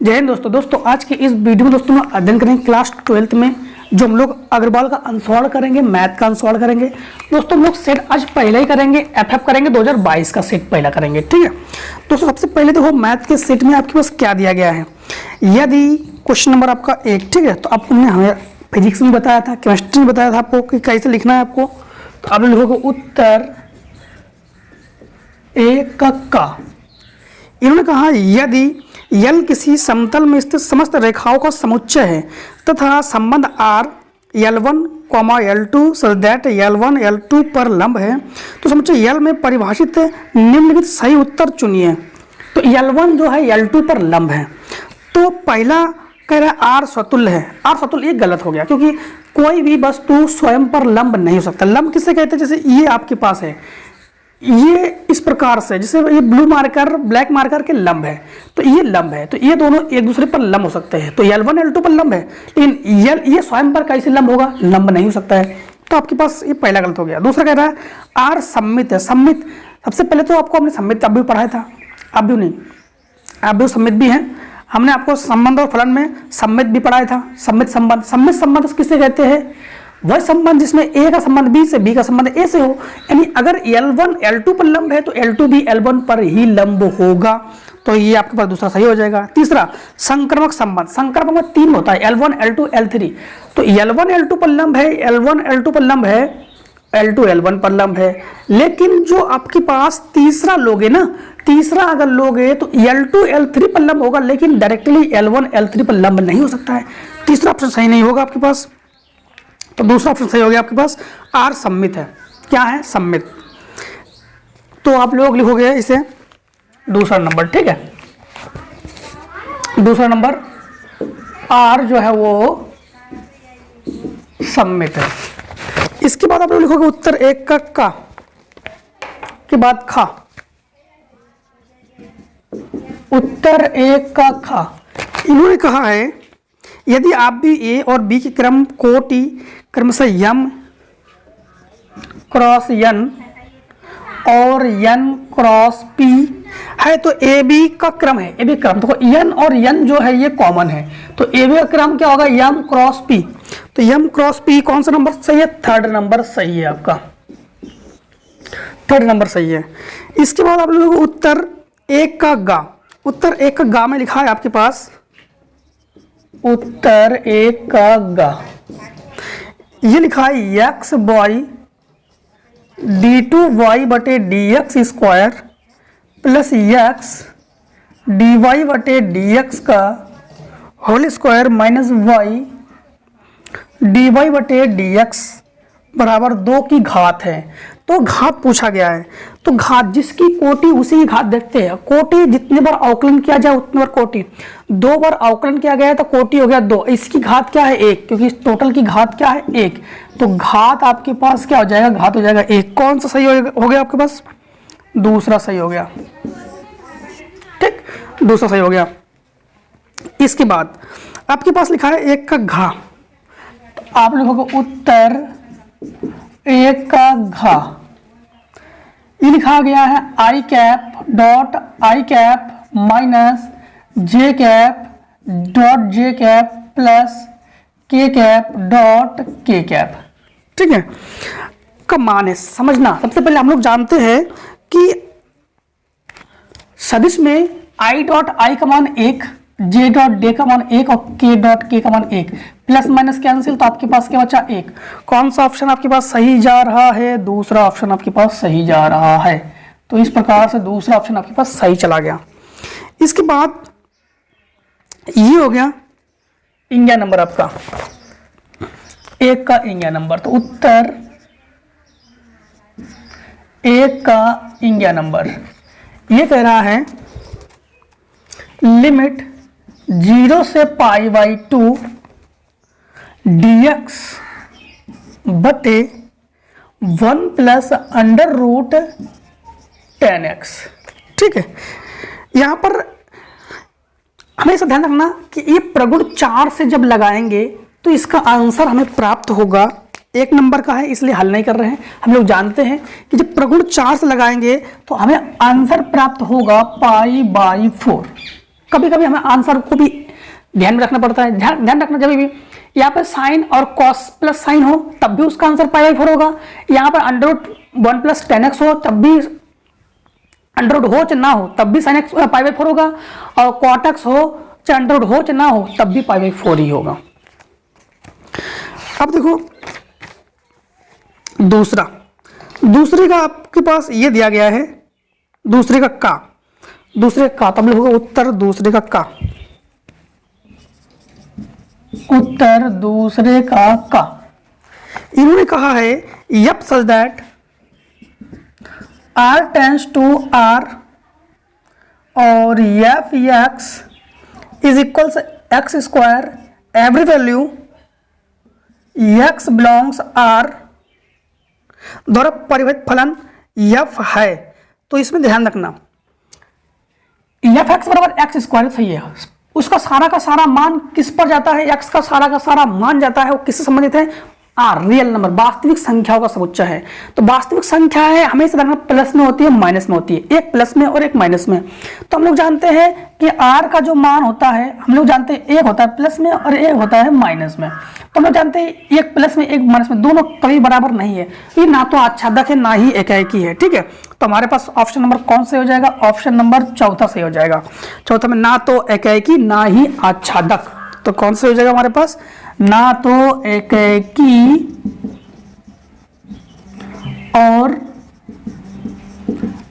जय हिंद दोस्तों आज की इस वीडियो में दोस्तों हम अध्ययन करेंगे क्लास 12th में जो हम लोग अग्रवाल का आंसर करेंगे, मैथ का आंसर करेंगे। दोस्तों हम लोग सेट आज पहले ही करेंगे, एफएफ करेंगे 2022 का सेट पहला करेंगे। ठीक है दोस्तों, सबसे पहले देखो मैथ के सेट में आपके पास क्या दिया गया है। यदि क्वेश्चन नंबर आपका 1, ठीक है, तो आपको हमने हमें फिजिक्स में बताया था, केमिस्ट्री में बताया था आपको कि कैसे लिखना है आपको। तो आप लिखोगे उत्तर 1 का। इन्होंने कहा यदि यल किसी समतल में स्थित समस्त रेखाओं का समुच्चय है तथा संबंध R L1, L2 such that L1 L2 पर लंब है तो समुच्चय L में परिभाषित निम्नलिखित सही उत्तर चुनिए। तो L1 जो है L2 पर लंब है। तो पहला कह रहा है R स्वतुल्य है। R स्वतुल्य ये गलत हो गया क्योंकि कोई भी वस्तु स्वयं पर लंब नहीं हो सकता। लंब किसे कहते हैं? जैसे ये आपके पास है, ये इस प्रकार से, जैसे ये ब्लू मार्कर ब्लैक मार्कर के लंब है, तो ये लंब है, तो ये दोनों एक दूसरे पर लंब हो सकते हैं। तो L1 L2 पर लंब है, लेकिन ये स्वयं पर कैसे लंब होगा? लंब नहीं हो सकता है। तो आपके पास ये पहला गलत हो गया। दूसरा कह रहा है R सममित है। सममित, सबसे पहले तो आपको हमने सममित अब भी पढ़ाया था, अब भी नहीं, अब भी सममित भी है। हमने आपको संबंध और फलन में सममित भी पढ़ाया था। सममित संबंध, सममित संबंध किसे कहते हैं? वह संबंध जिसमें ए का संबंध बी से, बी का संबंध ए से हो। यानी अगर L1 L2 पर लंब है तो L2 भी L1 पर ही लंब होगा। तो ये आपके पास दूसरा सही हो जाएगा। तीसरा संक्रमक संबंध, संक्रमक में 3 होता है, L1 L2 L3। तो L1 L2 पर लंब है, L1 L2 पर लंब है, L2 L1 पर लंब है। लेकिन जो आपके पास तीसरा लोगे ना, तीसरा अगर लोगे तो L2 L3 पर लंब होगा, लेकिन डायरेक्टली L1 L3 पर लंब नहीं हो सकता है। तीसरा ऑप्शन सही नहीं होगा आपके पास। तो दूसरा ऑप्शन सही हो गया आपके पास, R सममित है। क्या है? सममित। तो आप लोग लिखोगे इसे दूसरा नंबर, ठीक है। दूसरा नंबर R जो है वो सममित है। इसके बाद आप लोग लिखोगे उत्तर 1 का के बाद खा। उत्तर 1 का खा। इन्होंने कहा है यदि आप भी ए और बी के क्रम कोटि क्रमशः m क्रॉस n और n क्रॉस p है तो ए बी का क्रम है। ए बी क्रम देखो n और n जो है ये कॉमन है, तो ए बी का क्रम क्या होगा? m cross p। तो m क्रॉस p कौन सा नंबर सही है? 3rd नंबर सही है आपका, 3rd नंबर सही है। इसके बाद आप लोग उत्तर 1 का गा। उत्तर 1 का गा में लिखा है आपके पास उत्तर 1 का गा। ये लिखा है x बाई d2y बटे dx square plus x dy बटे dx का whole square minus y dy बटे dx बराबर 2 की घात है। तो घात पूछा गया है, तो घात जिसकी कोटि उसी की घात देखते हैं। कोटि जितने बार अवकलन किया जाए उतने बार कोटि। 2 बार अवकलन किया गया है तो कोटि हो गया 2। इसकी घात क्या है? 1, क्योंकि इस टोटल की घात क्या है? 1। तो घात आपके पास क्या हो जाएगा? घात हो जाएगा 1। कौन सा सही हो गया आपके पास? दूसरा सही हो गया, ठीक, दूसरा सही हो गया। इसके बाद आपके पास लिखा है 1 का घा। तो आप लिखोगे उत्तर 1 का घा। ये लिखा गया है i cap dot i cap minus j cap dot j cap plus k cap dot k cap, ठीक है। का मान है, समझना। सबसे पहले हम लोग जानते हैं कि सदिश में आई डॉट आई का मान 1, जे डॉट डे का मान 1 और के डॉट के का मान 1। प्लस माइनस कैंसिल, तो आपके पास क्या बचा? 1। कौन सा ऑप्शन आपके पास सही जा रहा है? दूसरा ऑप्शन आपके पास सही जा रहा है। तो इस प्रकार से दूसरा ऑप्शन आपके पास सही चला गया। इसके बाद ये हो गया इंगिया नंबर आपका 1 का इंगिया नंबर। तो उत्तर 1 का इंगिया नंबर ये कह रहा है लिमिट 0 से π/2 dx बटे 1 प्लस अंडर रूट 10x, ठीक है। यहां पर हमेशा ध्यान रखना कि ये प्रगुण 4 से जब लगाएंगे तो इसका आंसर हमें प्राप्त होगा। 1 नंबर का है इसलिए हल नहीं कर रहे हैं। हम लोग जानते हैं कि जब प्रगुण 4 से लगाएंगे तो हमें आंसर प्राप्त होगा π/4। कभी कभी हमें आंसर को भी ध्यान में रखना पड़ता है। ध्यान रखना, जब भी यहाँ पे साइन और कॉस प्लस साइन हो तब भी उसका आंसर पाई/4 होगा। यहाँ पर √1 + 10x हो तब भी अंडर हो चाहे ना हो तब भी sin x पाई/4 होगा, और cot x हो चाहे अंडर हो चाहे ना हो तब भी पाई/4 ही होगा। अब देखो दूसरे का आपके पास ये दिया गया है, दूसरे का तब लिखोगे उत्तर दूसरे का उत्तर दूसरे का। इन्होंने कहा है यप such that r tends to r और F X is equals x² every value x belongs r द्वारा परिभाषित फलन f है। तो इसमें ध्यान रखना एफ एक्स बराबर x² सही है, उसका सारा का सारा मान किस पर जाता है, x का सारा मान जाता है वो किससे संबंधित है, आर, रियल नंबर, वास्तविक संख्याओं का समुच्चय है। तो वास्तविक संख्या है हमेशा देखना प्लस में होती है माइनस में होती है, एक प्लस में और एक माइनस में। तो हम लोग जानते हैं कि आर का जो मान होता है हम लोग जानते हैं एक होता है प्लस में और एक होता है माइनस में। तो हम लोग जानते हैं एक प्लस में एक माइनस में, दोनों कभी बराबर नहीं है, ये ना तो आच्छादक है ना ही एकाएकी है। ठीक है, तो हमारे पास ऑप्शन नंबर कौन से हो जाएगा, ऑप्शन नंबर चौथा से हो जाएगा। चौथा में ना तो एकाएकी ना ही आच्छादक, तो कौन से हो जाएगा हमारे पास, ना तो एकाएकी और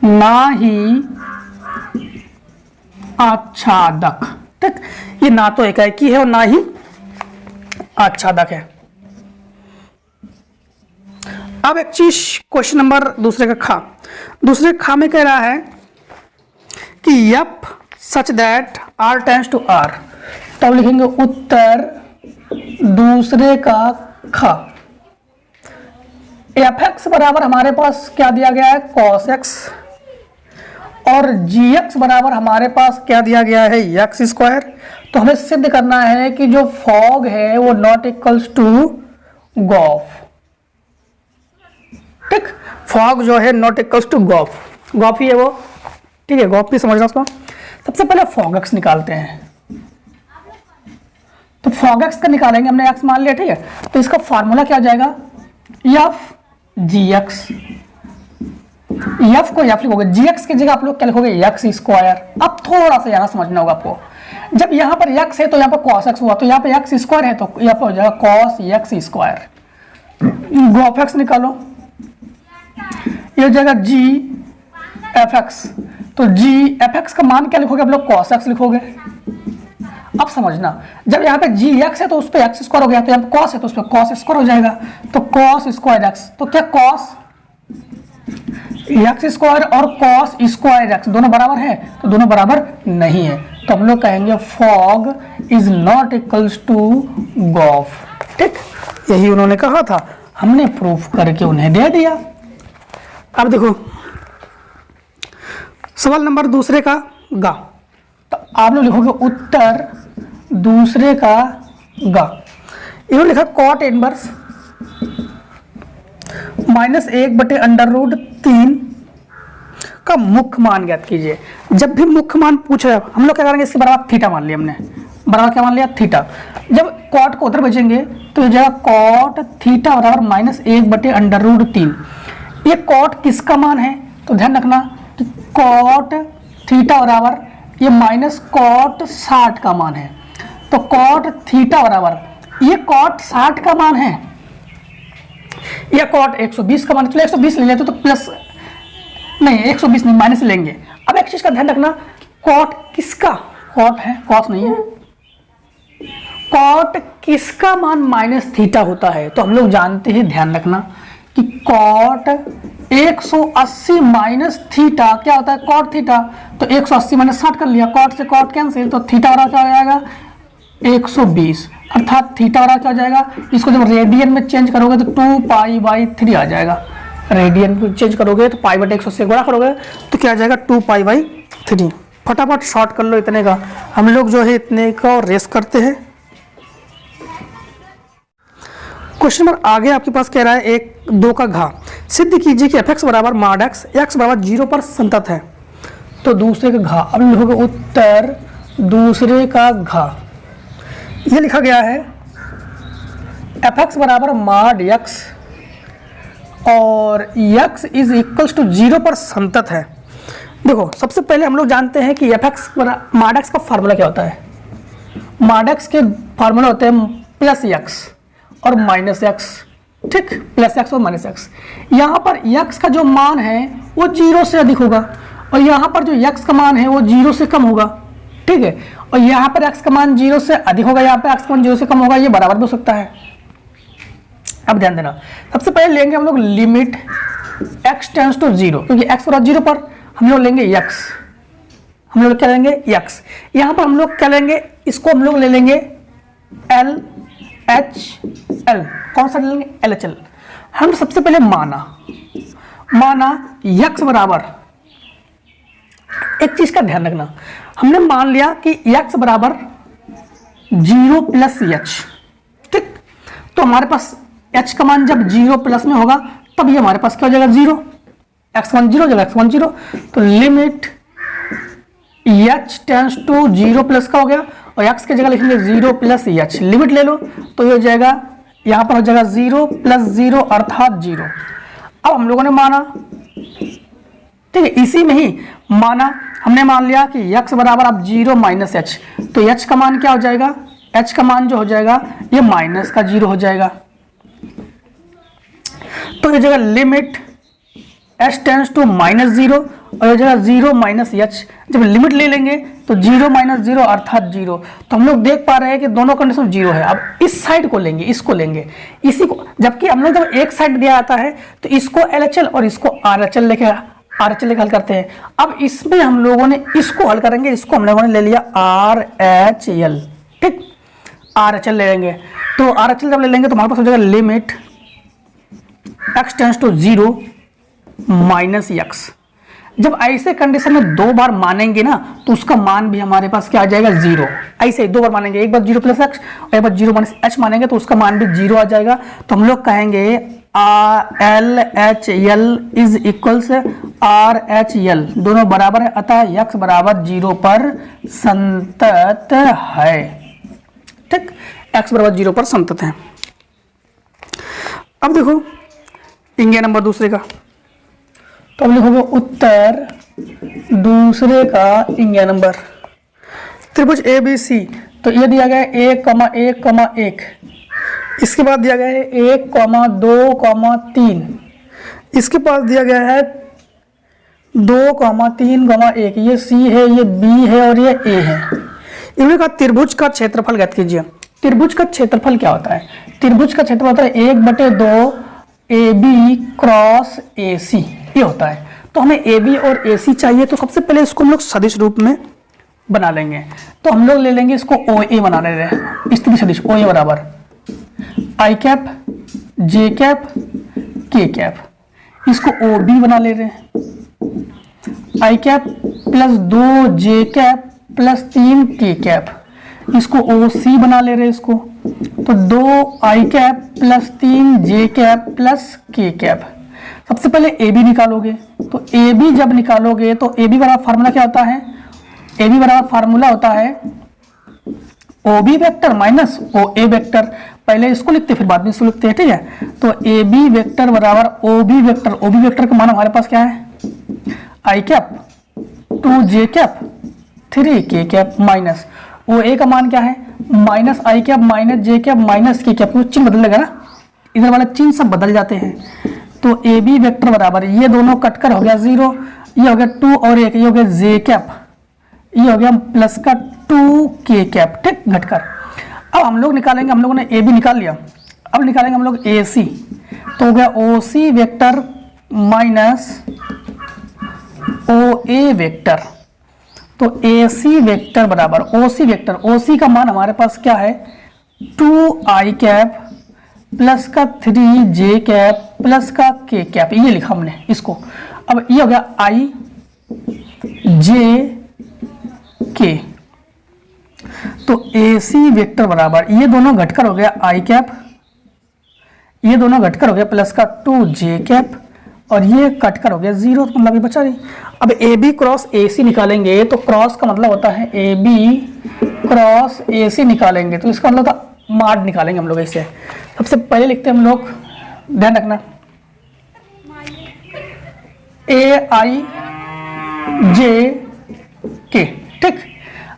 ना ही आच्छादक। ठीक, ये ना तो एकाएकी है और ना ही आच्छादक है। अब एक चीज क्वेश्चन नंबर दूसरे खा में कह रहा है कि यप such that r tends to r, तब लिखेंगे उत्तर दूसरे का ख। एफ एक्स बराबर हमारे पास क्या दिया गया है, cos x, और जी एक्स बराबर हमारे पास क्या दिया गया है, x²। तो हमें सिद्ध करना है कि जो फॉग है वो नॉट इक्वल्स टू गॉफ। ठीक, फॉग जो है नॉट इक्वल्स टू गॉफ ही है वो। ठीक है, गॉफ भी समझना उसको। सबसे पहले फॉग एक्स निकालते हैं, तो फॉग एक्स का निकालेंगे, हमने एक्स मान लिया। ठीक है, तो इसका फॉर्मूला क्या हो जाएगा, एफ जी एक्स। एफ को एफ लिखोगे, जी एक्स की जगह आप लोग क्या लिखोगे, x²। अब थोड़ा सा यहाँ समझना होगा आपको, जब यहाँ पर x है तो यहाँ पर cos x हुआ, तो यहाँ पे x² है तो यहाँ पर हो जाएगा cos x²। गॉफ एक्स निकालो, ये हो जाएगा जी एफ एक्स। तो जी एफ एक्स का मान क्या लिखोगे आप लोग, cos x लिखोगे। अब समझना, जब यहाँ पे जी एक्स है तो उस पर x² हो गया, तो यहाँ पे cos है तो उस पर cos² हो जाएगा, तो cos² x। तो क्या cos x² और cos² x दोनों बराबर है, तो दोनों बराबर नहीं है, तो हम लोग कहेंगे fog is not equals to गॉफ। ठीक, यही उन्होंने कहा था, हमने प्रूफ करके उन्हें दे दिया। अब देखो सवाल नंबर दूसरे का गा, तो आप लोग लिखोगे उत्तर दूसरे का गा। इन्होंने लिखा कॉट इनवर्स -1/√3 का मुख्य मान ज्ञात कीजिए। जब भी मुख्य मान पूछे हम लोग क्या करेंगे, इसके बराबर थीटा मान लिया हमने, बराबर क्या मान लिया, थीटा। जब कॉट को उधर भेजेंगे तो ये जाएगा कॉट थीटा बराबर -1/√3। ये कॉट किसका मान है, तो ध्यान रखना कि कॉट थीटा बराबर ये माइनस कॉट 60 का मान है, तो कॉट थीटा बराबर ये कॉट 60 का मान है, या कॉट 120 का मान, चलो 120 ले लेते तो प्लस नहीं, 120 नहीं माइनस लेंगे। अब एक चीज का ध्यान रखना, कॉट किसका, कॉट है कॉस नहीं है, कॉट किसका मान माइनस थीटा होता है, तो हम लोग जानते हैं, ध्यान रखना कि कॉट 180 माइनस थीटा क्या होता है, कॉट थीटा। तो 180 माइनस 60 कर लिया, कॉट से कॉट कैंसिल, तो थीटा बराबर क्या हो जाएगा 120, अर्थात थीटा बराबर क्या हो जाएगा, इसको जब रेडियन में चेंज करोगे तो 2π/3 आ जाएगा। रेडियन में चेंज करोगे तो π/180 से गुणा करोगे तो क्या आ जाएगा 2π/3। फटाफट शॉर्ट कर लो इतने का, हम लोग जो है इतने का रेस करते हैं। क्वेश्चन नंबर आगे आपके पास कह रहा है 1/2 का घा, सिद्ध कीजिए कि f(x) बराबर mod x, x बराबर 0 पर संतत है। तो दूसरे का घा, अब लिखोगे उत्तर दूसरे का घा। ये लिखा गया है fx बराबर मॉड x और x इज इक्वल्स टू 0 पर संतत है। देखो सबसे पहले हम लोग जानते हैं कि fx मॉड x का फार्मूला क्या होता है। मॉड x के फार्मूला होते हैं प्लस x और माइनस x, ठीक, प्लस x और माइनस x। यहाँ पर x का जो मान है वो 0 से अधिक होगा और यहाँ पर जो x का मान है वो 0 से कम होगा, ठीक है। और यहाँ पर x का मान 0 से अधिक होगा, यहाँ पर x का मान 0 से कम होगा, ये बराबर भी हो सकता है। अब ध्यान देना, सबसे पहले लेंगे हम लोग लिमिट x टेंड्स टू 0, क्योंकि x बराबर 0 पर हम लोग लेंगे x, हम लोग क्या लेंगे x। यहाँ पर हम लोग क्या लेंगे, इसको हम लोग ले लेंगे LHL, कौन सा ले लेंगे LHL। हम सबसे पहले माना x बराबर, एक चीज का ध्यान रखना, हमने मान लिया कि x बराबर 0 प्लस h, ठीक। तो हमारे पास h का मान जब 0 प्लस में होगा तब ये हमारे पास क्या हो जाएगा 0, x मान 0 हो जाएगा, x मान 0। तो limit h tends to 0 plus का हो गया और x की जगह लिखेंगे 0 प्लस h, लिमिट ले लो तो ये हो जाएगा, यहाँ पर हो जाएगा 0 प्लस 0 अर्थात 0। अब हम लोगों ने माना, ठीक है, इसी में ही माना, हमने मान लिया कि x बराबर अब 0 माइनस h, तो h का मान क्या हो जाएगा, h का मान जो हो जाएगा ये माइनस का 0 हो जाएगा। तो ये जगह limit h tends to minus 0 और ये जगह 0 माइनस h, जब लिमिट ले लेंगे तो 0 माइनस 0 अर्थात 0। तो हम लोग देख पा रहे हैं कि दोनों कंडीशन 0 है। अब इस साइड को लेंगे, इसको लेंगे, इसी को, जबकि हम लोग जब एक साइड दिया जाता है तो इसको LHL और इसको RHL लेके हल करते हैं। अब इसमें हम लोगों ने इसको हल करेंगे, इसको हम लोगों ने ले लिया RHL, ठीक, RHL ले लेंगे। तो RHL जब ले लेंगे तो हमारे पास हो जाएगा limit x tends to 0 minus x। जब ऐसे कंडीशन में दो बार मानेंगे ना तो उसका मान भी हमारे पास क्या आ जाएगा 0। ऐसे दो बार मानेंगे, एक बार 0 प्लस x और एक बार 0 माइनस h मानेंगे तो उसका मान भी 0 आ जाएगा। तो हम लोग कहेंगे LHL इज इक्वल्स RHL, दोनों बराबर है, अतः x बराबर 0 पर संतत है, ठीक, x बराबर 0 पर संतत है। अब देखो इंडिया नंबर दूसरे का, तो अब लिखोगे उत्तर दूसरे का इंडिया नंबर। त्रिभुज ABC, तो ये दिया गया है 1,1,1, इसके बाद दिया गया है 1,2,3, इसके पास दिया गया है 2,3,1, ये C है, ये B है और ये A है। इन्होंने कहा त्रिभुज का क्षेत्रफल ज्ञात कीजिए। त्रिभुज का क्षेत्रफल क्या होता है, त्रिभुज का क्षेत्रफल होता है 1/2 AB क्रॉस AC, ये होता है। तो हमें AB और AC चाहिए, तो सबसे पहले इसको हम लोग सदिश रूप में बना लेंगे। तो हम लोग ले लेंगे इसको OA बना ले रहे हैं, स्थिति सदिश OA बराबर I cap J cap K cap, इसको OB बना ले रहे हैं, I cap plus 2 J cap plus 3 K cap, इसको OC बना ले रहे हैं इसको, तो 2 I cap plus 3 J cap plus K cap. सबसे पहले AB निकालोगे, तो AB जब निकालोगे तो AB बराबर फार्मूला क्या होता है, AB बराबर फार्मूला होता है OB vector minus OA vector. पहले इसको लिखते फिर बाद में इसको लिखते हैं, ठीक है। तो AB वेक्टर बराबर OB वेक्टर, OB वेक्टर का मान हमारे पास क्या है I cap 2 J cap 3 K cap minus OA का मान क्या है minus I cap minus J cap minus K cap, चिन्ह बदलेगा ना, इधर वाला चिन्ह सब बदल जाते हैं। तो AB वेक्टर बराबर ये दोनों कटकर हो गया 0, ये हो गया 2 और 1, ये हो गया J कैप, ये हो गया प्लस का 2 K कैप, ठीक, घटकर। अब हम लोग निकालेंगे, हम लोगों ने AB निकाल लिया, अब निकालेंगे हम लोग AC, तो हो गया OC vector minus OA vector. तो AC वेक्टर बराबर OC वेक्टर, OC का मान हमारे पास क्या है 2I कैप प्लस का 3J कैप प्लस का K कैप, ये लिखा हमने इसको। अब ये हो गया I J K, तो AC वेक्टर बराबर ये दोनों घटकर हो गया I कैप, ये दोनों घटकर हो गया प्लस का 2J कैप और ये कट कर हो गया 0, तो मतलब ये बचा नहीं। अब ए बी क्रॉस ए सी निकालेंगे तो क्रॉस का मतलब होता है ए बी क्रॉस ए सी निकालेंगे तो इसका मतलब होता माड निकालेंगे हम लोग इससे। सबसे पहले लिखते हैं हम लोग, ध्यान रखना, ए आई जे के, ठीक।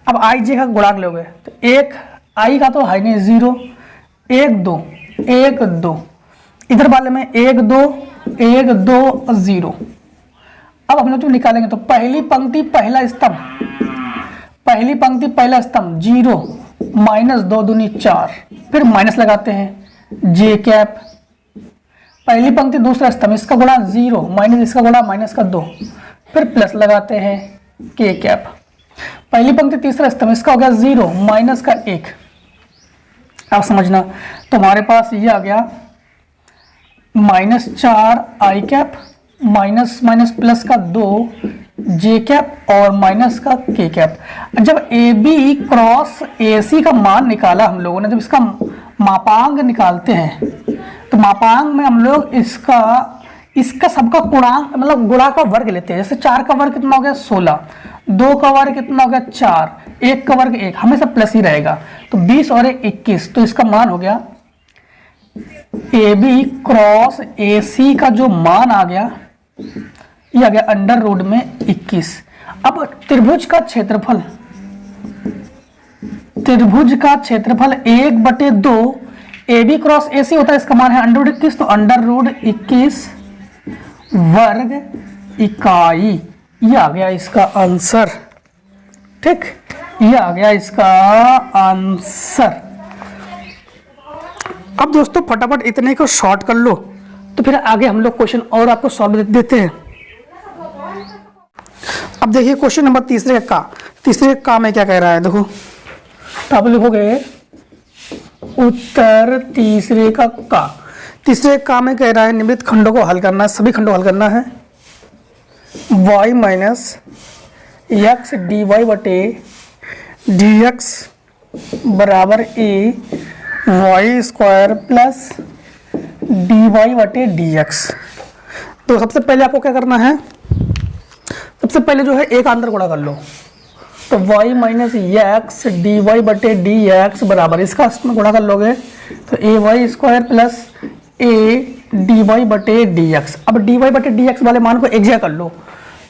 अब आई जे का गुणाक लोगे तो एक आई का तो है नहीं 0, 1 2 1 2, इधर वाले में 1 2 1 2 0। अब हम लोग जो निकालेंगे तो पहली पंक्ति पहला स्तंभ, पहली पंक्ति पहला स्तंभ 0 -2 दूनी 4, फिर माइनस लगाते हैं जे कैप, पहली पंक्ति दूसरा स्तंभ इसका गुणा 0 माइनस इसका गुणा माइनस का 2, फिर प्लस लगाते हैं के कैप, पहली पंक्ति तीसरा स्तंभ इसका हो गया 0 माइनस का 1। आप समझना, तुम्हारे पास ये आ गया -4 आई कैप माइनस माइनस प्लस का 2 जे कैप और माइनस का के कैप। जब ए बी क्रॉस ए सी का मान निकाला हम लोगों ने, जब इसका मापांक निकालते हैं तो मापांक में हम लोग इसका सबका गुणांक मतलब गुणा का वर्ग लेते हैं। जैसे 4 का वर्ग कितना हो गया 16, 2 का वर्ग कितना हो गया 4, 1 का वर्ग 1, हमेशा प्लस ही रहेगा तो 20 और 1 21, तो इसका मान हो गया ए बी क्रॉस ए सी का जो मान आ गया ये आ गया अंडर रूट में 21। अब त्रिभुज का क्षेत्रफल 1/2 ए बी क्रॉस ए सी होता है, इसका मान है अंडर रूट 21, तो अंडर रूट 21 वर्ग इकाई, ये आ गया इसका आंसर, ठीक, ये आ गया इसका आंसर। अब दोस्तों फटाफट इतने को शॉर्ट कर लो तो फिर आगे हम लोग क्वेश्चन और आपको सॉल्व देते हैं। अब देखिए क्वेश्चन नंबर तीसरे का में क्या कह रहा है, देखो तो आप लिखोगे उत्तर तीसरे का में कह रहा है निम्नलिखित खंडों को हल करना है, सभी खंडों को हल करना है। y minus x D Y बटे डी एक्स बराबर a Y square plus D Y बटे डी एक्स। तो सबसे पहले आपको क्या करना है, सबसे पहले जो है एक अंदर गुणा कर लो, तो y minus x D Y बटे डी एक्स बराबर इसका इसमें गुणा कर लोगे तो a Y square plus A D Y बटे डी एक्स। अब डी वाई बटे डी एक्स वाले मान को एक जगह कर लो,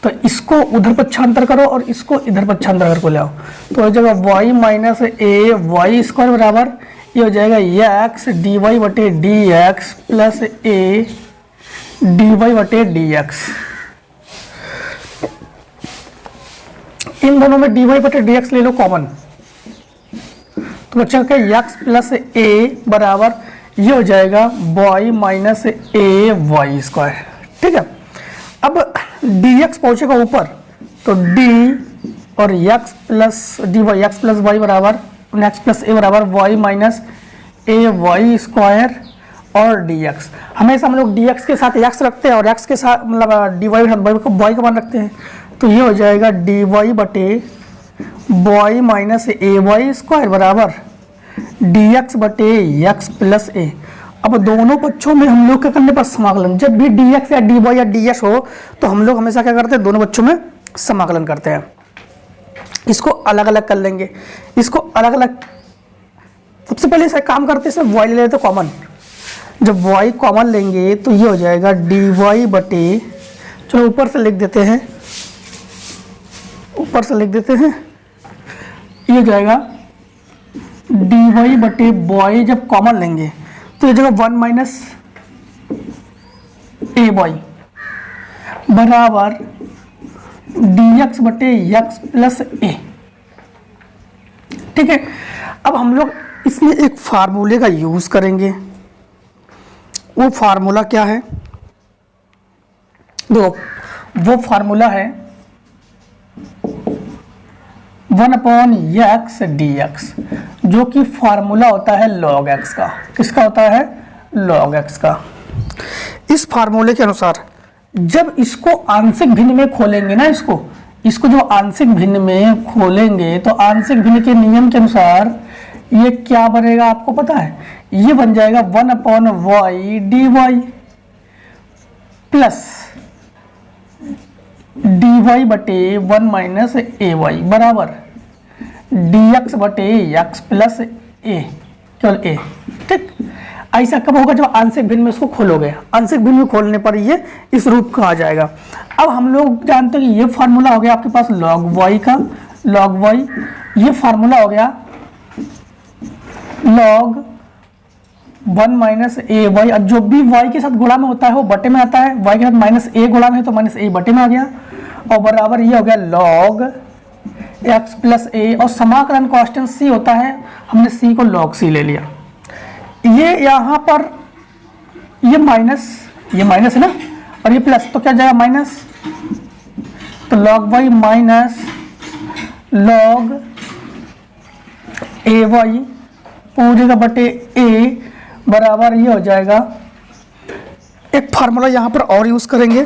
तो इसको उधर पक्षांतर करो और इसको इधर पक्षांतर करके ले आओ, तो हो जाएगा y minus A Y square बराबर ये हो जाएगा एक्स डी वाई बटे D X plus A D Y बटे डी एक्स। इन दोनों में डी वाई बटे डी एक्स ले लो कॉमन, तो बच्चा क्या एक्स प्लस ए बराबर ये हो जाएगा Y minus A Y square, ठीक है। अब डी एक्स पहुंचेगा ऊपर तो डी और X plus D Y X plus Y बराबर एक्स प्लस ए बराबर Y minus A Y square और डी एक्स। हमेशा हम लोग डी एक्स के साथ एक्स रखते हैं और एक्स के साथ मतलब डी वाई वाई का मान रखते हैं, तो ये हो जाएगा डी वाई बटे Y minus A Y square बराबर डी एक्स बटे एक्स प्लस ए। अब दोनों पक्षों में हम लोग क्या करने पर समाकलन, जब भी डी एक्स या डी वाई या डी एस हो तो हम लोग हमेशा क्या करते हैं दोनों पक्षों में समाकलन करते हैं। इसको अलग अलग कर लेंगे, इसको अलग अलग सबसे पहले इसे काम करते हैं वाई ले लेते कॉमन, जब वाई कॉमन लेंगे तो ये हो जाएगा डी वाई बटे, चलो ऊपर से लिख देते हैं, ये हो जाएगा डी वाई बटे वाई जब कॉमन लेंगे तो ये जगह 1 माइनस ए वाई बराबर डी एक्स बटे एक्स प्लस ए, ठीक है। अब हम लोग इसमें एक फार्मूले का यूज करेंगे, वो फार्मूला क्या है, देखो वो फार्मूला है 1/x dx, जो कि फार्मूला होता है log x का। किसका होता है? log x का। इस फार्मूले के अनुसार जब इसको आंशिक भिन्न में खोलेंगे ना, इसको जो आंशिक भिन्न में खोलेंगे तो आंशिक भिन्न के नियम के अनुसार ये क्या बनेगा आपको पता है? ये बन जाएगा 1/y dy plus D Y बटे 1 माइनस ए वाई बराबर डी एक्स बटे एक्स प्लस ए, केवल ए। ठीक, ऐसा कब होगा? जब आंशिक भिन्न में इसको खोलोगे। आंशिक भिन्न में खोलने पर ये इस रूप का आ जाएगा। अब हम लोग जानते हैं कि ये फार्मूला हो गया आपके पास log y का, log y, ये फार्मूला हो गया log 1 माइनस ए वाई। अब जो भी y के साथ गुणा में होता है वो बटे में आता है, y के साथ माइनस ए गुणा में है तो माइनस ए बटे में आ गया, और बराबर ये हो गया log x प्लस ए, और समाकलन कांस्टेंट c होता है, हमने c को log c ले लिया। ये यहाँ पर ये माइनस है ना, और ये प्लस, तो क्या जाएगा माइनस, तो log y माइनस log ए वाई पूरे का बटे ए बराबर ये हो जाएगा। एक फार्मूला यहाँ पर और यूज करेंगे,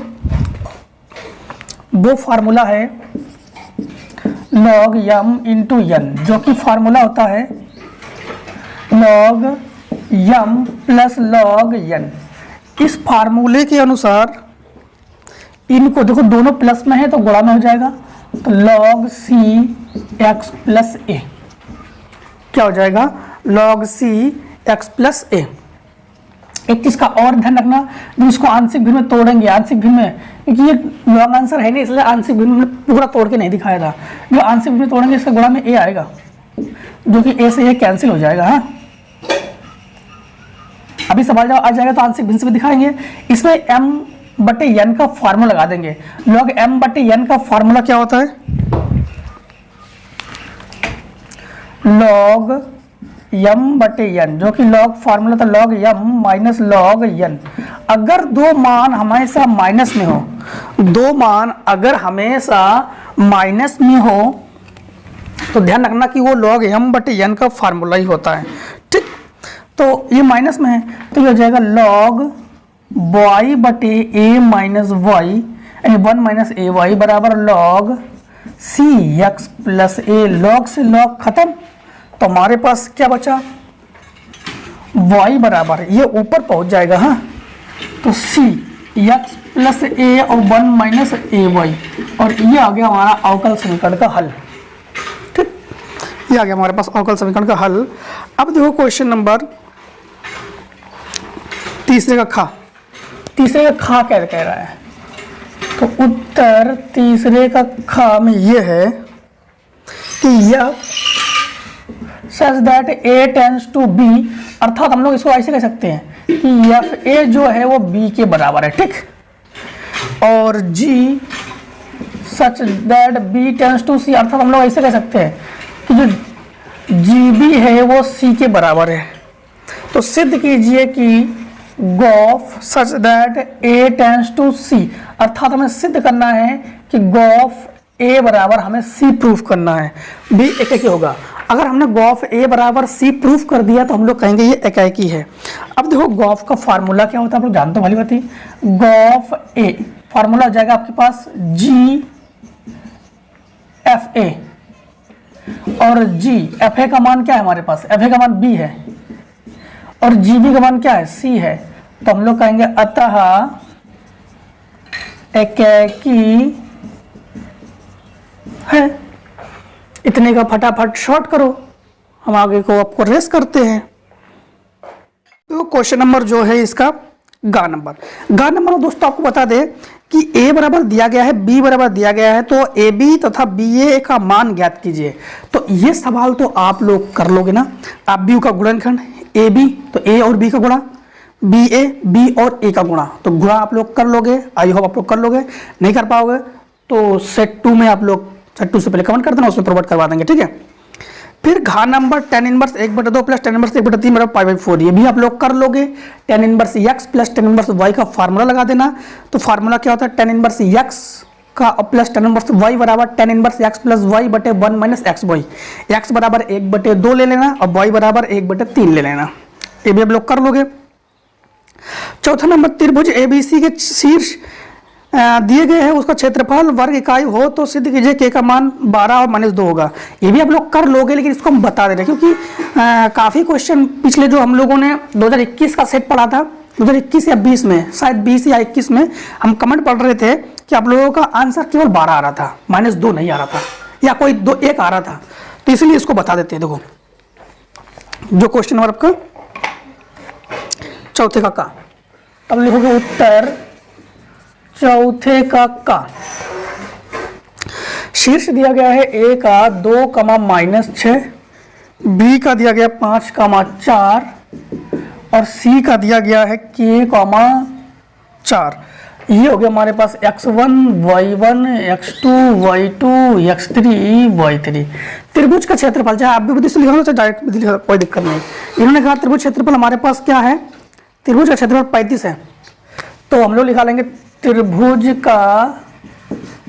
वो फार्मूला है log m इंटू n, जो कि फार्मूला होता है log m plus log n। इस फार्मूले के अनुसार इनको देखो, दोनों प्लस में है तो गुणा में हो जाएगा, तो log c x प्लस ए, क्या हो जाएगा log c x प्लस ए। एक चीज का और ध्यान रखना, जब इसको आंशिक भिन्न में तोड़ेंगे, आंशिक भिन्न में, क्योंकि ये लॉन्ग आंसर है नहीं इसलिए आंशिक भिन्न में पूरा तोड़ के नहीं दिखाया था। जो आंशिक भिन्न में तोड़ेंगे इसका गुणा में ए आएगा, जो कि ए से ए कैंसिल हो जाएगा। हाँ, अभी सवाल जब आ जाएगा तो आंशिक भिन्न से भी दिखाएंगे। इसमें m बटे n का फार्मूला लगा देंगे। log m बटे n का फार्मूला क्या होता है? log m बटे n, जो कि log फार्मूला था log m minus log n। अगर दो मान हमेशा माइनस में हो, दो मान अगर हमेशा माइनस में हो तो ध्यान रखना कि वो log m बटे n का फार्मूला ही होता है। ठीक, तो ये माइनस में है तो ये हो जाएगा log y बटे a माइनस वाई, यानी 1 माइनस ए वाई बराबर log c x प्लस ए। log से log खत्म, तो हमारे पास क्या बचा? y बराबर, ये ऊपर पहुंच जाएगा। हाँ, तो c x प्लस ए और 1 माइनस ए वाई, और ये आ गया हमारा अवकल समीकरण का हल। ठीक, ये आ गया हमारे पास अवकल समीकरण का हल। अब देखो क्वेश्चन नंबर तीसरे का खा क्या कह रहा है? तो उत्तर तीसरे का खा में ये है कि यह such that A tends to B, अर्थात हम लोग इसको ऐसे कह सकते हैं कि एफ ए जो है वो बी के बराबर है। ठीक, और g such that b tends to c, अर्थात हम लोग ऐसे कह सकते हैं कि जो जी बी है वो सी के बराबर है। तो सिद्ध कीजिए कि gof such that A tends to c, अर्थात हमें सिद्ध करना है कि गॉफ ए बराबर हमें सी प्रूफ करना है। बी एकाकी होगा। अगर हमने गॉफ ए बराबर सी प्रूफ कर दिया तो हम लोग कहेंगे ये एकाकी है। अब देखो गॉफ का फार्मूला क्या होता है, आप लोग जानते हो वाली बात ही। गॉफ ए फार्मूला हो जाएगा आपके पास जी एफ ए, और जी एफ ए का मान क्या है हमारे पास? एफ ए का मान बी है, और जी बी का मान क्या है? सी है। तो हम लोग कहेंगे अतः एकाकी है। इतने का फटाफट शॉर्ट करो, हम आगे को आपको रेस करते हैं। तो क्वेश्चन नंबर जो है इसका गा नंबर दोस्तों आपको बता दें कि a बराबर दिया गया है, b बराबर दिया गया है, तो ए बी तथा बी ए का मान ज्ञात कीजिए। तो ये सवाल तो आप लोग कर लोगे ना। आप बी का गुणनखंड ए बी, तो ए और बी का गुणा, बी ए बी और ए का गुणा, तो गुणा आप लोग कर लोगे। आई होप आप लोग कर लोगे। नहीं कर पाओगे तो सेट 2 में आप लोग सेट 2 से पहले कमेंट कर देना, उसमें प्रोवाइड करवा देंगे। ठीक है, फिर घा number tan inverse 1/2 plus tan inverse 1/3 बराबर π/4, ये भी आप लोग कर लोगे। tan inverse x plus tan inverse y का फार्मूला लगा देना। तो फार्मूला क्या होता है? tan इनवर्स x का प्लस tan इनवर्स y बराबर tan inverse x plus y बटे 1 माइनस एक्स वाई। x बराबर 1/2 ले लेना और y बराबर 1/3 ले लेना। ये भी आप लोग कर लोगे। चौथा नंबर त्रिभुज ABC के शीर्ष दिए गए हैं, उसका क्षेत्रफल वर्ग इकाई हो तो सिद्ध कीजिए k का मान 12 और -2 होगा। ये भी आप लोग कर लोगे, लेकिन इसको हम बता दे रहे हैं क्योंकि काफ़ी क्वेश्चन पिछले जो हम लोगों ने 2021 का सेट पढ़ा था 2021 या 20 में, शायद 20 या 21 में हम कमेंट पढ़ रहे थे कि आप लोगों का आंसर केवल 12 आ रहा था, -2 नहीं आ रहा था, या कोई 1 आ रहा था, तो इसलिए इसको बता देते हैं। देखो जो क्वेश्चन नंबर आपका चौथे का, अब लिखोगे उत्तर चौथे का। शीर्ष दिया गया है ए का 2, -6, बी का दिया गया 5, 4 और सी का दिया गया है k, 4। ये हो गया हमारे पास x1, y1, x2, y2, x3, y3। त्रिभुज का क्षेत्रफल, चाहे आप भी विधि से लिखा चाहे डायरेक्ट विधि लिखा, कोई दिक्कत नहीं। इन्होंने कहा त्रिभुज क्षेत्रफल हमारे पास क्या है, त्रिभुज का क्षेत्रफल 35 है, तो हम लोग लिखा लेंगे त्रिभुज का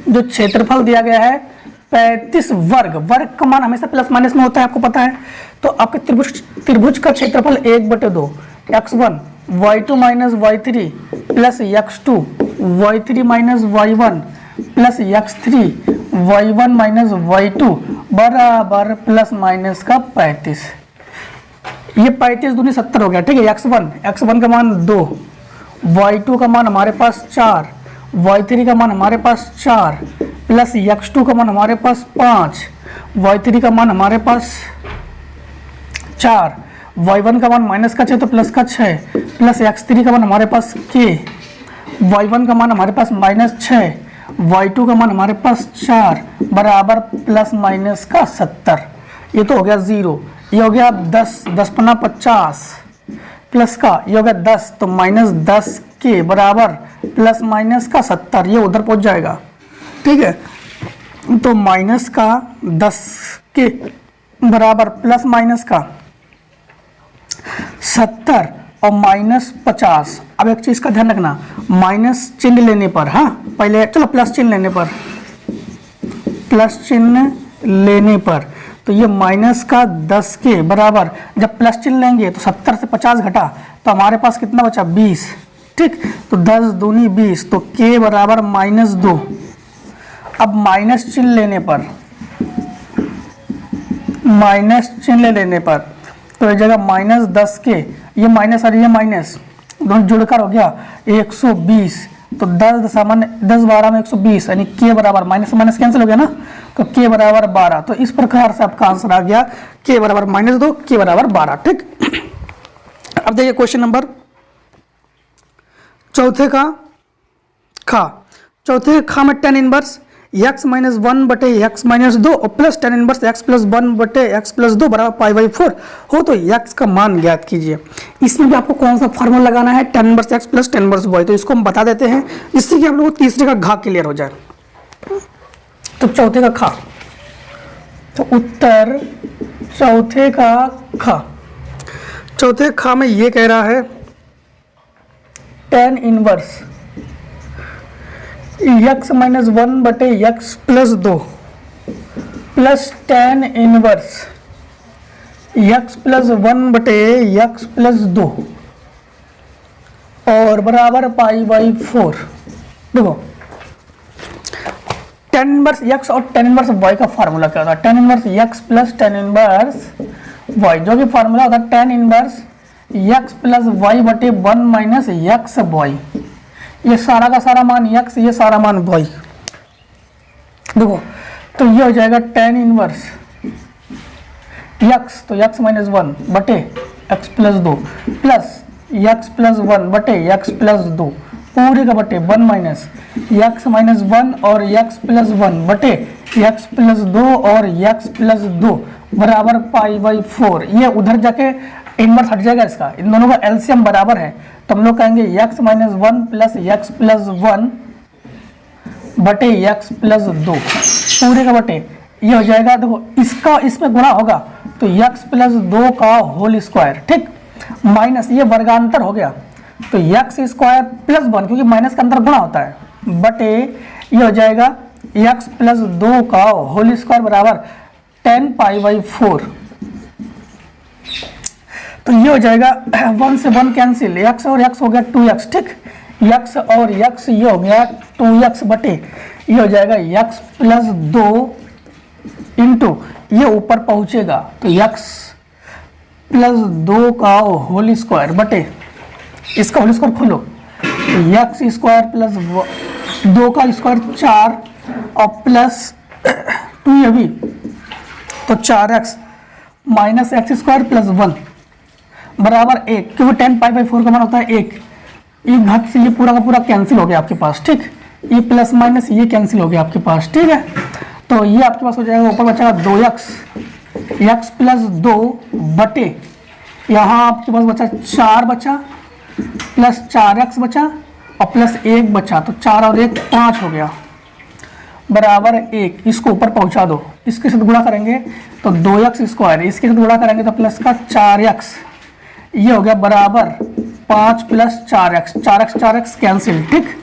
जो क्षेत्रफल दिया गया है 35 वर्ग। वर्ग का मान हमेशा प्लस माइनस में होता है, आपको पता है। तो आपके त्रिभुज का क्षेत्रफल 1/2 x1 y2 minus y3 plus x2 y3 minus y1 plus x3 y1 minus y2 बराबर प्लस माइनस का 35। ये 35 दूनी 70 हो गया, ठीक है। x1 का मान 2, y2 का मान हमारे पास 4, y3 का मान हमारे पास 4 प्लस x2 का मान हमारे पास 5, y3 का मान हमारे पास 4, y1 का मान माइनस का 6 तो प्लस का 6 प्लस x3 का मान हमारे पास k, y1 का मान हमारे पास -6, y2 का मान हमारे पास 4 बराबर प्लस माइनस का 70। ये तो हो गया 0, ये हो गया 10, 10 पन्ना 50 प्लस का, ये हो गया 10 तो -10 के बराबर प्लस माइनस का 70, ये उधर पहुंच जाएगा, ठीक है। तो माइनस का 10 के बराबर प्लस माइनस का 70 और -50। अब एक चीज का ध्यान रखना, माइनस चिन्ह लेने पर, हाँ पहले चलो प्लस चिन्ह लेने पर, प्लस चिन्ह लेने पर तो ये माइनस का 10 के बराबर, जब प्लस चिन्ह लेंगे तो 70 से 50 घटा तो हमारे पास कितना बचा 20, ठीक। तो 10 दूनी 20 तो k बराबर -2। अब माइनस चिन्ह लेने पर, माइनस चिन्ह लेने पर तो जगह -10 के, ये माइनस और ये माइनस दोनों जुड़कर हो गया 120, तो 10 12 में 120 यानी k बराबर, माइनस माइनस कैंसिल हो गया ना, तो k बराबर 12। तो इस प्रकार से आपका आंसर आ गया k बराबर -2, k बराबर 12, ठीक। अब देखिए क्वेश्चन नंबर चौथे का खा। चौथे खा में tan इनवर्स x -1 बटे x -2 और प्लस tan इनवर्स x + 1 बटे x + 2 बराबर π/4 हो तो x का मान ज्ञात कीजिए। इसमें भी आपको कौन सा फार्मूला लगाना है, tan inverse x plus tan inverse y, तो इसको हम बता देते हैं जिससे कि आप लोगों को तीसरे का घा क्लियर हो जाए। तो चौथे का खा, तो उत्तर चौथे का खा। चौथे खा में ये कह रहा है tan इनवर्स x -1 बटे x + 2 plus tan inverse x + 1 बटे x + 2 और बराबर π/4। देखो tan इनवर्स x और tan इनवर्स y का फार्मूला क्या होता है, tan inverse x plus tan inverse y, जो भी फार्मूला होता है tan इनवर्स x + y बटे 1 - x y, ये सारा का सारा मान x, ये सारा मान y। देखो तो ये हो जाएगा tan इनवर्स x, तो x -1 बटे x + 2 प्लस x + 1 बटे x + 2 पूरे का बटे 1 - x -1 और x + 1 बटे x + 2 और x + 2 बराबर π/4। ये उधर जाके इनवर्स हट जाएगा इसका, इन दोनों का एलसीएम बराबर है, तो हम लोग कहेंगे x -1 प्लस x + 1 बटे x + 2 पूरे का बटे, ये हो जाएगा। देखो इसका इसमें गुणा होगा तो x + 2 का होल स्क्वायर, ठीक, माइनस ये वर्गांतर हो गया तो x² + 1 क्योंकि माइनस का अंदर गुणा होता है बटे ये हो जाएगा x + 2 का होल स्क्वायर बराबर 10 π/4। तो ये हो जाएगा 1 से 1 कैंसिल, x और x हो गया 2x, ठीक, x और x ये हो गया 2x बटे ये हो जाएगा x + 2 इंटू ये ऊपर पहुंचेगा तो x + 2 का होल स्क्वायर बटे इसका होल स्क्वायर खोलो, एक्स स्क्वायर प्लस 2 का स्क्वायर 4 और प्लस 2 ये भी, तो 4x minus x square plus 1 बराबर 1, क्योंकि 10π/4 का मान होता है 1। ये घात से ये पूरा का पूरा कैंसिल हो गया आपके पास, ठीक। ये प्लस माइनस ये कैंसिल हो गया आपके पास, ठीक है। तो ये आपके पास हो जाएगा, ऊपर बचेगा 2x, एक्स प्लस 2 बटे यहाँ आपके पास बचा 4 बचा प्लस 4x बचा और प्लस 1 बचा, तो 4 और 1 5 हो गया बराबर 1। इसको ऊपर पहुंचा दो, इसके साथ गुणा करेंगे तो 2x स्क्वायर, इसके साथ गुणा करेंगे तो प्लस का 4x, ये हो गया बराबर 5 प्लस 4x, 4x कैंसिल, ठीक।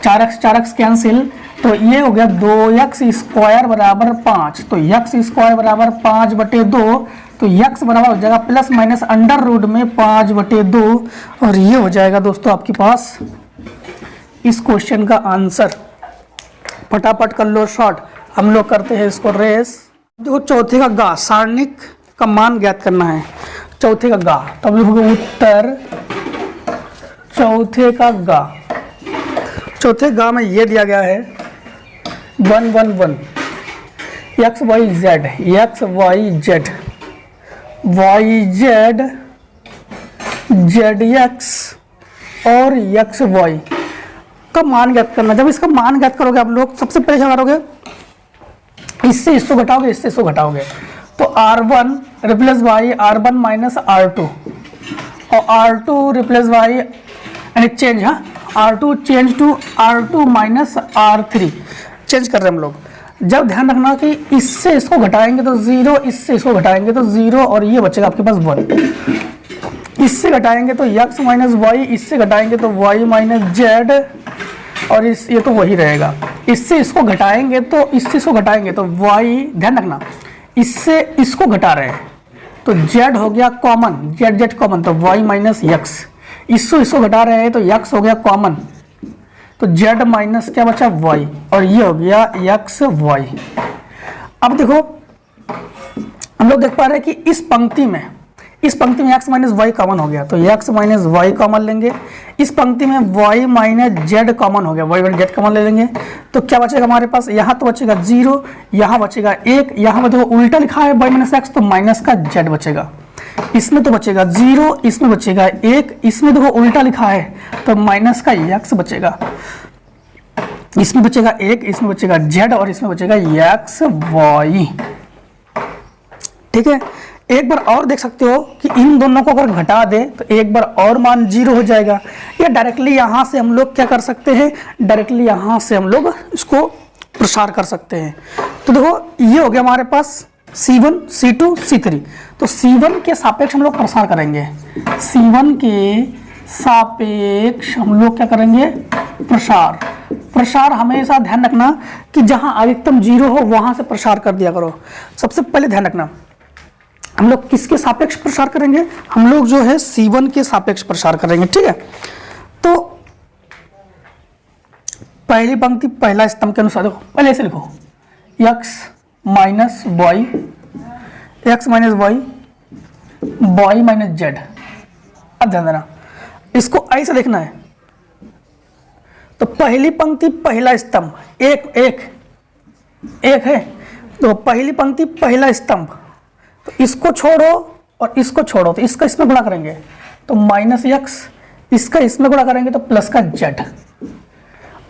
4x कैंसिल, तो ये हो गया 2x स्क्वायर बराबर 5, तो x स्क्वायर बराबर 5/2, तो x बराबर हो जाएगा प्लस माइनस अंडर रूट में 5/2, और ये हो जाएगा दोस्तों आपके पास इस क्वेश्चन का आंसर। फटाफट कर लो शॉर्ट, हम लोग करते हैं इसको रेस। देखो चौथे का गा, सारणिक का मान ज्ञात करना है। चौथे का गा, तब लिखोगे उत्तर चौथे का गा। चौथे गा में ये दिया गया है 1 1 1 x y z, x y z, y z z x और x y का मान ज्ञात करना। जब इसका मान ज्ञात करोगे आप लोग सबसे पहले क्या करोगे, इससे इसको घटाओगे, इससे इसको घटाओगे, तो r1 replace by r1 minus r2 और r2 रिप्लेस बाई यानी चेंज, हाँ r2 change to r2 minus r3 change कर रहे हैं हम लोग। जब ध्यान रखना कि इससे इसको घटाएंगे तो 0, इससे इसको घटाएंगे तो 0 और ये बचेगा आपके पास 1। इससे घटाएंगे तो x माइनस वाई, इससे घटाएंगे तो y माइनस जेड और इस ये तो वही रहेगा। इससे इसको घटाएंगे तो इससे इसको घटाएंगे तो y, ध्यान रखना इससे इसको घटा रहे हैं तो z हो गया कॉमन, z कॉमन तो y माइनस x, इसको घटा रहे हैं तो x हो गया कॉमन तो z माइनस क्या बचा y और ये हो गया x y। अब देखो हम लोग देख पा रहे हैं कि इस पंक्ति में x माइनस वाई कॉमन हो गया तो x माइनस वाई कॉमन लेंगे। इस पंक्ति में y माइनस जेड कॉमन हो गया, y माइनस जेड कॉमन ले लेंगे तो क्या बचेगा हमारे पास, यहाँ तो बचेगा 0, यहाँ बचेगा 1, यहाँ पर देखो उल्टा लिखा है y माइनस एक्स तो माइनस का z बचेगा, इसमें तो बचेगा 0, इसमें बचेगा 1, इसमें देखो उल्टा लिखा है तो माइनस का x बचेगा, इसमें बचेगा 1, इसमें बचेगा z और इसमें बचेगा x y। ठीक है, एक बार और देख सकते हो कि इन दोनों को अगर घटा दे तो एक बार और मान 0 हो जाएगा, या डायरेक्टली यहाँ से हम लोग क्या कर सकते हैं, डायरेक्टली यहाँ से हम लोग इसको प्रसार कर सकते हैं। तो देखो ये हो गया हमारे पास C1 C2 C3, तो C1 के सापेक्ष हम लोग प्रसार करेंगे, C1 के सापेक्ष हम लोग क्या करेंगे प्रसार हमेशा ध्यान रखना कि जहाँ अधिकतम 0 हो वहाँ से प्रसार कर दिया करो। सबसे पहले ध्यान रखना हम लोग किसके सापेक्ष प्रसार करेंगे, हम लोग जो है C1 के सापेक्ष प्रसार करेंगे। ठीक है, तो पहली पंक्ति पहला स्तंभ के अनुसार देखो, पहले ऐसे लिखो x minus Y, X minus Y, Y minus Z. अब ध्यान देना इसको ऐसे देखना है, तो पहली पंक्ति पहला स्तंभ एक है, तो पहली पंक्ति पहला स्तंभ, तो इसको छोड़ो और इसको छोड़ो तो इसका इसमें गुणा करेंगे तो माइनस एक्स, इसका इसमें गुणा करेंगे तो प्लस का जेड,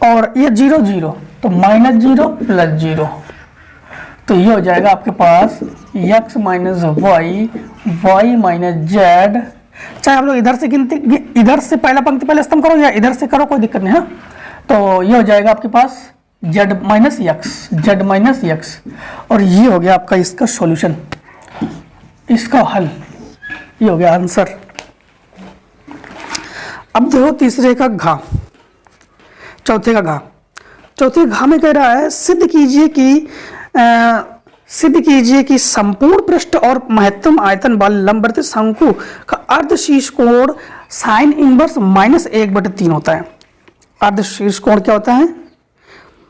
और ये 0 0 तो माइनस 0 प्लस 0, तो ये हो जाएगा आपके पास x minus Y, Y minus Z. चाहे आप लोग इधर से गिनती, इधर से पहला पंक्ति पहले स्तंभ करो या इधर से करो कोई दिक्कत नहीं है। तो ये हो जाएगा आपके पास z माइनस एक्स, और ये हो गया आपका इसका सॉल्यूशन, इसका हल, ये हो गया आंसर। अब देखो तीसरे का घा, चौथे घा में कह रहा है सिद्ध कीजिए कि संपूर्ण पृष्ठ और महत्तम आयतन वाले लंबवृत्त शंकु का अर्धशीर्ष कोण साइन इनवर्स -1/3 होता है। अर्धशीर्ष कोण क्या होता है,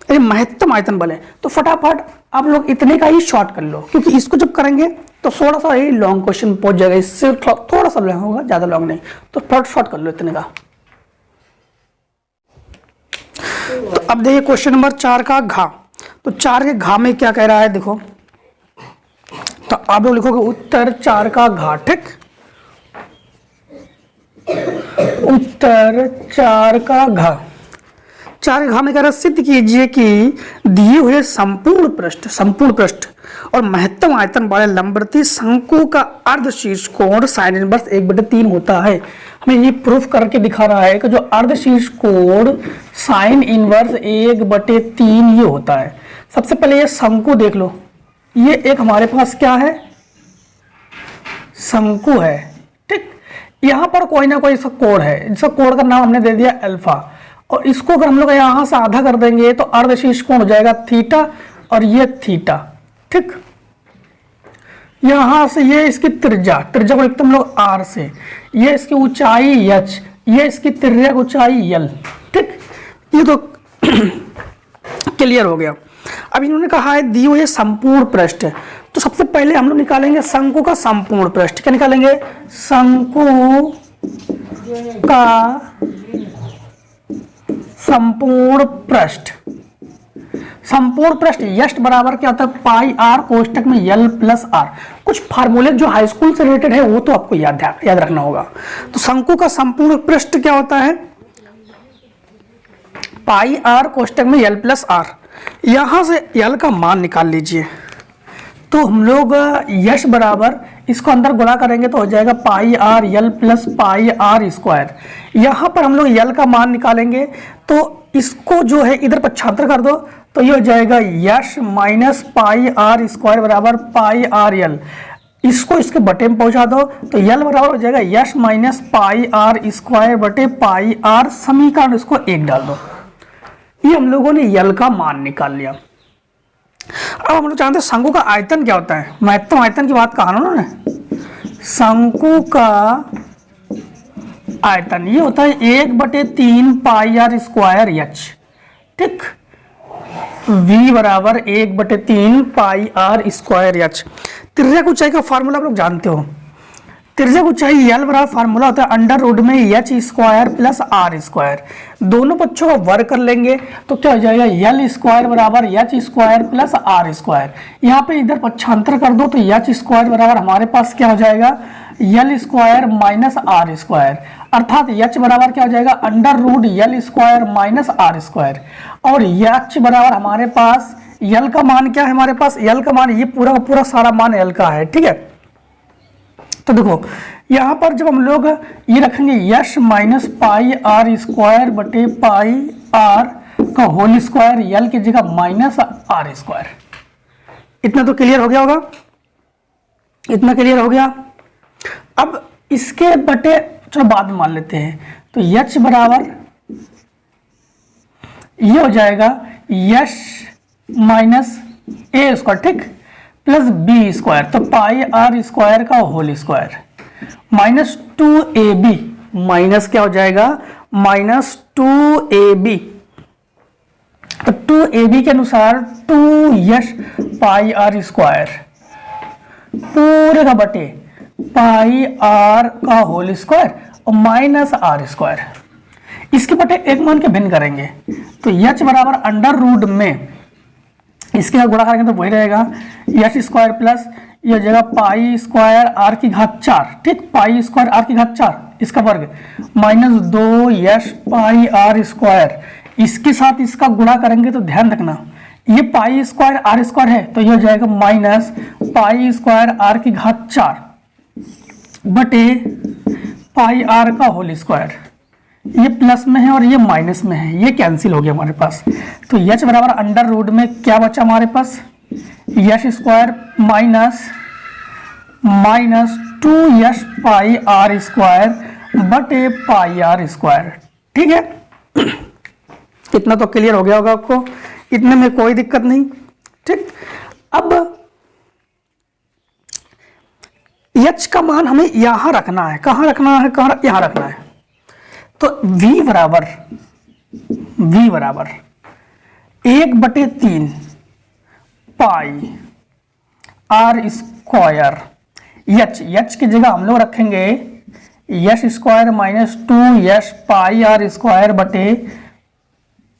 अरे महत्तम आयतन वाले, तो फटाफट आप लोग इतने का ही शॉर्ट कर लो, क्योंकि इसको जब करेंगे तो थोड़ा सा ही लॉन्ग क्वेश्चन पहुंच जाएगा, इससे थोड़ा सा लॉन्ग होगा, ज़्यादा लॉन्ग नहीं, तो फट शॉर्ट कर लो इतने का। तो अब देखिए क्वेश्चन नंबर 4 का घा। तो 4 के घा में क्या कह रहा है देखो, तो आप लोग लिखोगे उत्तर 4 का घा। ठीक, उत्तर 4 का घा। 4 के घा में कह रहा है सिद्ध कीजिए कि दिए हुए संपूर्ण पृष्ठ और महत्तम आयतन वाले लंबवती शंकु का अर्धशीर्ष कोण साइन इनवर्स 1/3 होता है। हमें ये प्रूफ करके दिखा रहा है कि जो अर्धशीर्ष कोण साइन इनवर्स 1/3 ये होता है। सबसे पहले ये शंकु देख लो, ये एक हमारे पास क्या है, शंकु है। ठीक, यहाँ पर कोई ना कोई इसका कोण है, इसका कोण का नाम हमने दे दिया अल्फा, और इसको अगर हम लोग यहाँ से आधा कर देंगे तो अर्धशीर्ष कोण हो जाएगा थीटा और ये थीटा। ठीक, यहां से ये इसकी त्रिज्या को लिखते हम लोग आर से, ये इसकी ऊंचाई h, ये इसकी त्रिज्या ऊंचाई l। ठीक, ये तो क्लियर हो गया। अब इन्होंने कहा है दी हुई संपूर्ण पृष्ठ, तो सबसे पहले हम लोग निकालेंगे शंकु का संपूर्ण पृष्ठ। क्या निकालेंगे, शंकु का संपूर्ण पृष्ठ। संपूर्ण पृष्ठ यष्ट बराबर क्या होता है, पाई आर कोष्टक में यल प्लस आर। कुछ फार्मूले जो हाई स्कूल से रिलेटेड है वो तो आपको याद रखना होगा। तो शंकु का संपूर्ण पृष्ठ क्या होता है, पाई आर कोष्टक में यल प्लस आर। यहां से यल का मान निकाल लीजिए, तो हम लोग यश बराबर इसको अंदर गुणा करेंगे तो हो जाएगा pi r l plus pi are square. यहां पर हम लोग यल का मान निकालेंगे तो इसको जो है इधर पक्षांतर कर दो तो ये हो जाएगा यश माइनस पाई आर स्क्वायर बराबर पाई आर यल। इसको इसके बटे में पहुंचा दो तो यल बराबर हो जाएगा यश माइनस पाई आर स्क्वायर बटे पाई आर। समीकरण इसको 1 डाल दो। ये हम लोगों ने यल का मान निकाल लिया। अब हम लोग जानते हैं शंकु का आयतन क्या होता है। महत्तम आयतन की बात कहा ना उन्होंने, शंकु का आयतन ये होता है 1/3 पाई आर स्क्वायर एच। ठीक, v बराबर 1/3 पाई आर स्क्वायर एच। त्रिज्या ऊंचाई का फार्मूला आप लोग जानते हो, त्रिज्या ऊंचाई यल बराबर फार्मूला होता है अंडर रूट में H square plus R square. दोनों पक्षों का वर्ग कर लेंगे तो क्या हो जाएगा, यल स्क्वायर बराबर H square plus R square. यहाँ पे इधर पक्षांतर कर दो तो एच स्क्वायर बराबर हमारे पास क्या हो जाएगा, L square minus R square. अर्थात एच बराबर क्या हो जाएगा, under root L square minus R square. और एच बराबर हमारे पास यल का मान क्या है, हमारे पास यल का मान ये पूरा का पूरा सारा मान यल का है। ठीक है, तो देखो यहाँ पर जब हम लोग ये रखेंगे यश माइनस पाई आर स्क्वायर बटे पाई आर का होल स्क्वायर, यल की जगह माइनस आर स्क्वायर। इतना तो क्लियर हो गया होगा, इतना क्लियर हो गया। अब इसके बटे चलो बाद में मान लेते हैं, तो यच बराबर ये हो जाएगा यश माइनस ए स्क्वायर, ठीक, प्लस बी स्क्वायर, तो पाई आर स्क्वायर का whole square minus 2ab, minus क्या हो जाएगा, माइनस 2ab। तो 2ab के अनुसार 2 यश पाई आर स्क्वायर पूरे का बटे पाई आर का होल स्क्वायर और माइनस आर स्क्वायर। इसके बटे एक मान के भिन्न करेंगे तो यच बराबर अंडर रूट में इसके साथ गुणा करेंगे तो वही रहेगा यच स्क्वायर प्लस यह जगह पाई स्क्वायर आर की घात 4, ठीक, पाई स्क्वायर आर की घात 4 इसका वर्ग minus 2 Yash pi are square. इसके साथ इसका गुणा करेंगे तो ध्यान रखना ये पाई स्क्वायर आर स्क्वायर है तो यह हो जाएगा माइनस पाई स्क्वायर आर की घात 4 बटे पाई आर का होल स्क्वायर। ये प्लस में है और ये माइनस में है, ये कैंसिल हो गया हमारे पास। तो यच बराबर अंडर रूट में क्या बचा हमारे पास, s square minus 2 Yash pi are square बटे पाई आर स्क्वायर। ठीक है, इतना तो क्लियर हो गया होगा आपको, इतने में कोई दिक्कत नहीं। ठीक, अब यच का मान हमें यहां रखना है, कहां रखना है, कहां, यहां रखना है। तो v बराबर 1/3 पाई आर स्क्वायर यच की जगह हम लोग रखेंगे s square minus 2 Yash pi are square बटे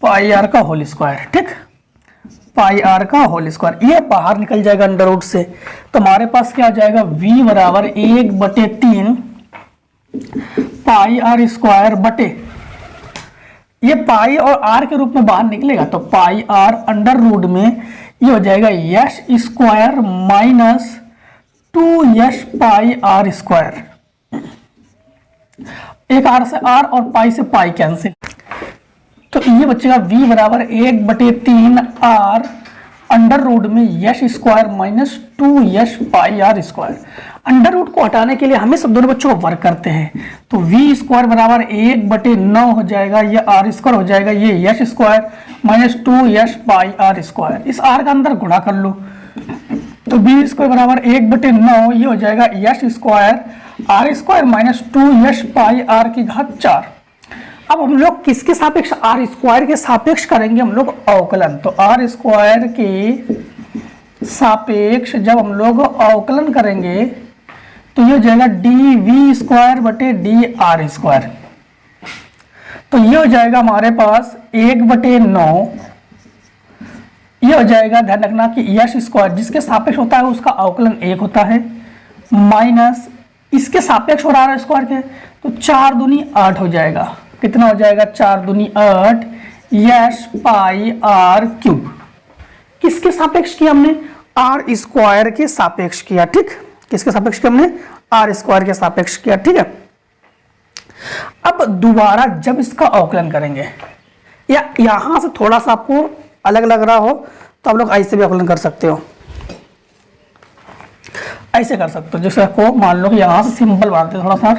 पाई आर का होल स्क्वायर, ठीक, पाई आर का होल स्क्वायर, ये बाहर निकल जाएगा अंडर रूट से, तो हमारे पास क्या आ जाएगा v बराबर 1/3 पाई आर स्क्वायर बटे, ये पाई और आर के रूप में बाहर निकलेगा तो पाई आर अंडर रूट में ये हो जाएगा s square minus 2 pi are square, एक आर से आर और पाई से पाई कैंसिल, तो ये बचेगा v बराबर 1/3 आर अंडर रूट में s square minus 2 pi are square. Under root को हटाने के लिए हमें सब दोनों बच्चों को वर्क करते हैं, तो v स्क्वायर बराबर 1/9 हो जाएगा, ये आर स्क्वायर हो जाएगा, ये s square minus 2 pi are square, इस आर का अंदर गुणा कर लो, तो v स्क्वायर बराबर 1/9 ये हो जाएगा s square r square minus 2 pi r की घात 4। अब हम लोग किसके सापेक्ष, आर स्क्वायर के सापेक्ष करेंगे हम लोग अवकलन, तो आर स्क्वायर के सापेक्ष जब हम लोग अवकलन करेंगे तो ये हो जाएगा डी वी स्क्वायर बटे डी आर स्क्वायर, तो ये हो जाएगा हमारे पास 1/9, ये हो जाएगा, ध्यान रखना कि यश स्क्वायर जिसके सापेक्ष होता है उसका अवकलन 1 होता है, माइनस इसके सापेक्ष हो रहा है स्क्वायर के, तो 4 दूनी 8 हो जाएगा, कितना हो जाएगा 4 दूनी 8 यश पाई आर क्यूब, किसके सापेक्ष किया हमने, आर स्क्वायर के सापेक्ष किया, ठीक, किसके सापेक्ष किया हमने, आर स्क्वायर के सापेक्ष किया, ठीक है। अब दोबारा जब इसका अवकलन करेंगे, या यहां से थोड़ा सा आपको अलग लग रहा हो तो आप लोग ऐसे भी अवकलन कर सकते हो, ऐसे कर सकते हो, जैसे आपको मान लो कि यहां से सिंपल बनाते थोड़ा सा,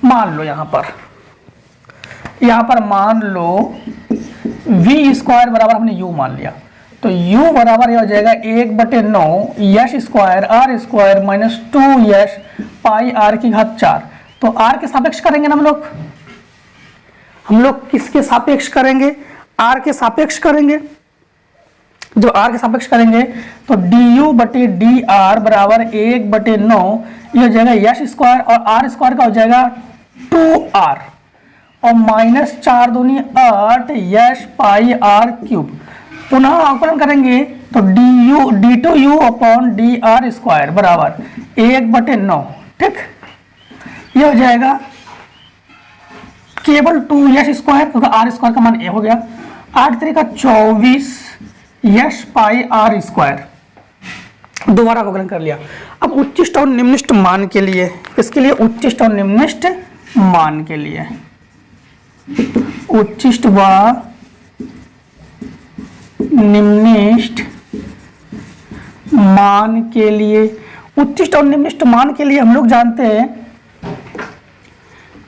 मान लो यहां पर मान लो v स्क्वायर बराबर हमने u मान लिया, तो u बराबर ये हो जाएगा 1/9 s square r square minus 2 pi r की घात 4, तो r के सापेक्ष करेंगे ना हम लोग किसके सापेक्ष करेंगे, r के सापेक्ष करेंगे, जो r के सापेक्ष करेंगे तो du बटे डी आर बराबर 1/9 ये हो जाएगा यश स्क्वायर और आर स्क्वायर का हो जाएगा 2r और माइनस 4 दूनी 8 यश पाई आर क्यूब, पुनः अवकलन करेंगे तो d2u upon D R square बराबर 1/9, ठीक, ये हो जाएगा केवल 2 यश स्क्वायर, क्योंकि आर स्क्वायर का मान 1 हो गया, 8 3 का 24 यश पाई आर स्क्वायर, दोबारा अवकलन कर लिया। अब उच्चिष्ट और निम्निष्ठ मान के लिए, इसके लिए उच्चिष्ट और निम्निष्ठ मान के लिए, उच्चिष्ट व निम्निष्ठ मान के लिए, उच्चिष्ट और निम्निष्ठ मान के लिए हम लोग जानते हैं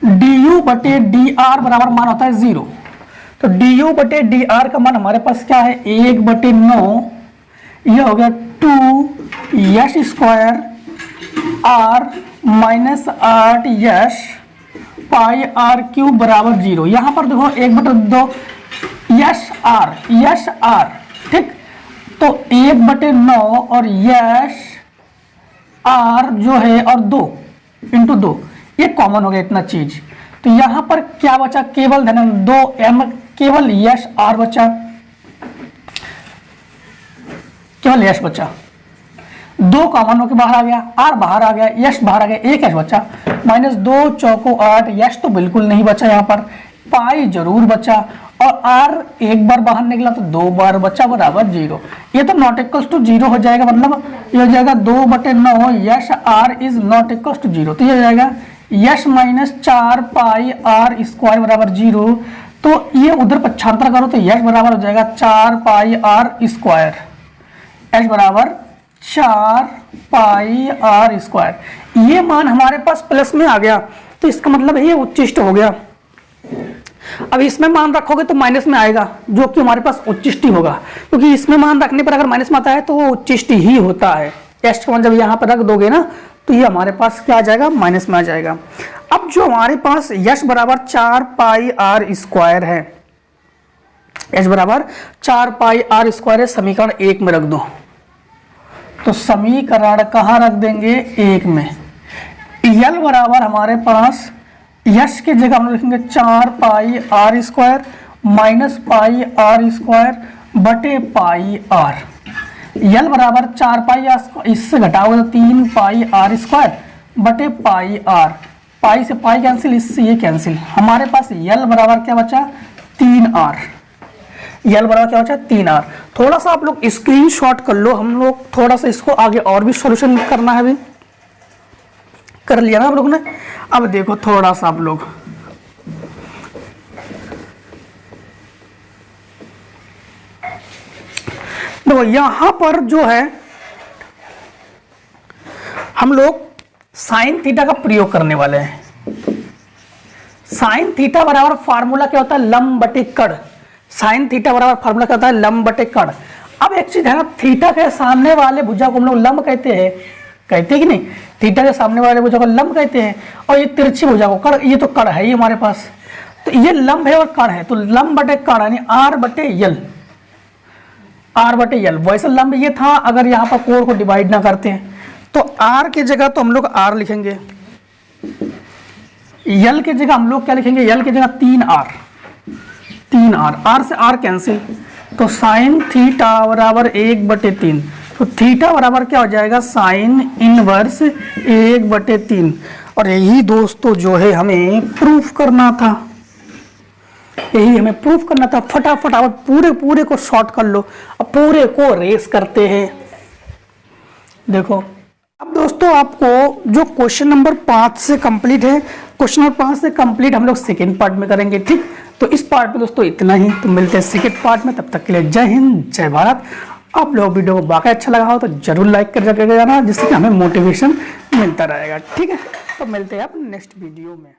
du बटे डी आर बराबर मान होता है 0, तो du बटे डी आर का मान हमारे पास क्या है 1/9, यह हो गया 2 s square r minus 8 s pi r cube बराबर 0, यहां पर देखो 1/2 यश आर, ठीक, तो 1/9 और यश आर जो है और 2 इंटू 2, ये कॉमन हो गया इतना चीज, तो यहां पर क्या बचा, केवल धन 2m, केवल यश आर बचा, केवल यश बचा, 2 कॉमन होकर बाहर आ गया, आर बाहर आ गया, यश बाहर आ गया, 1 यश बचा, माइनस 2 चौको 8, यश तो बिल्कुल नहीं बचा, यहाँ पर पाई जरूर बचा, और आर एक बार बाहर निकला तो 2 बार बचा बराबर 0, ये तो नॉट इक्वल्स टू 0 हो जाएगा, मतलब ये हो जाएगा 2/9 s r is not equals to 0, तो ये हो जाएगा यश माइनस 4 पाई आर स्क्वायर बराबर 0, तो ये उधर पक्षांतर करो तो यश बराबर हो जाएगा 4 पाई आर स्क्वायर, एच बराबर 4 पाई आर स्क्वायर, ये मान हमारे पास प्लस में आ गया, तो इसका मतलब है ये उच्चिष्ट हो गया। अब इसमें मान रखोगे तो माइनस में आएगा, जो कि हमारे पास उच्चिष्ट ही होगा, क्योंकि इसमें मान रखने पर अगर माइनस में आता है तो वो उच्चिष्ट ही होता है, एच का मान जब यहाँ पर रख दोगे ना तो ये हमारे पास क्या आ जाएगा, माइनस में आ जाएगा। अब जो हमारे पास यश बराबर 4 पाई आर स्क्वायर है, एच बराबर 4 पाई आर स्क्वायर है, समीकरण 1 में रख दो, तो समीकरण कहाँ रख देंगे, 1 में। यल बराबर हमारे पास यश के जगह हम लिखेंगे 4 pi are square minus pi are square बटे पाई आर। यल बराबर 4 पाई आर, इससे घटाओगे तो 3 पाई आर स्क्वायर बटे पाई आर। पाई से पाई कैंसिल, इससे ये कैंसिल। हमारे पास यल बराबर क्या बचा, 3 आर। यल बराबर क्या बचा, 3 आर। थोड़ा सा आप लोग स्क्रीनशॉट कर लो, हम लोग थोड़ा सा इसको आगे और भी सॉल्यूशन करना है। अभी कर लिया ना आप लोग ने। अब देखो थोड़ा सा आप लोग देखो, यहां पर जो है हम लोग साइन थीटा का प्रयोग करने वाले हैं। साइन थीटा बराबर फार्मूला क्या होता है, लंब बटे कड़। साइन थीटा बराबर फार्मूला क्या होता है, लंब बटे कड़। अब एक चीज है ना, थीटा के सामने वाले भुजा को हम लोग लंब कहते हैं कि नहीं, थीटा के सामने वाले भुजा को लंब कहते हैं, और ये तिरछी भुजा को कड़। ये तो कड़ है ही हमारे पास, तो ये लंब है और कड़ है, तो लंब बटे कड़ यानी आर बटे यल। आर बटे यल, वैसे लंब ये था, अगर यहाँ पर कोण को डिवाइड ना करते हैं तो आर की जगह तो हम लोग आर लिखेंगे, यल की जगह हम लोग क्या लिखेंगे, यल की जगह 3 आर। 3 आर, आर से आर कैंसिल, तो साइन थीटा बराबर 1/3। तो थीटा बराबर क्या हो जाएगा, साइन इनवर्स 1/3। और यही दोस्तों जो है हमें प्रूफ करना था, यही हमें प्रूफ करना था। फटाफट आप पूरे को शॉर्ट कर लो, अब पूरे को रेस करते हैं। देखो अब दोस्तों आपको जो क्वेश्चन नंबर 5 से कंप्लीट है, क्वेश्चन नंबर 5 से कंप्लीट हम लोग सेकेंड पार्ट में करेंगे, ठीक। तो इस पार्ट में दोस्तों इतना ही, तो मिलते हैं सेकेंड पार्ट में। तब तक के लिए जय हिंद, जय भारत। आप लोग वीडियो को वाकई अच्छा लगा हो तो जरूर लाइक कर जाना, जिससे कि हमें मोटिवेशन मिलता रहेगा, ठीक है। तो मिलते हैं आप नेक्स्ट वीडियो में।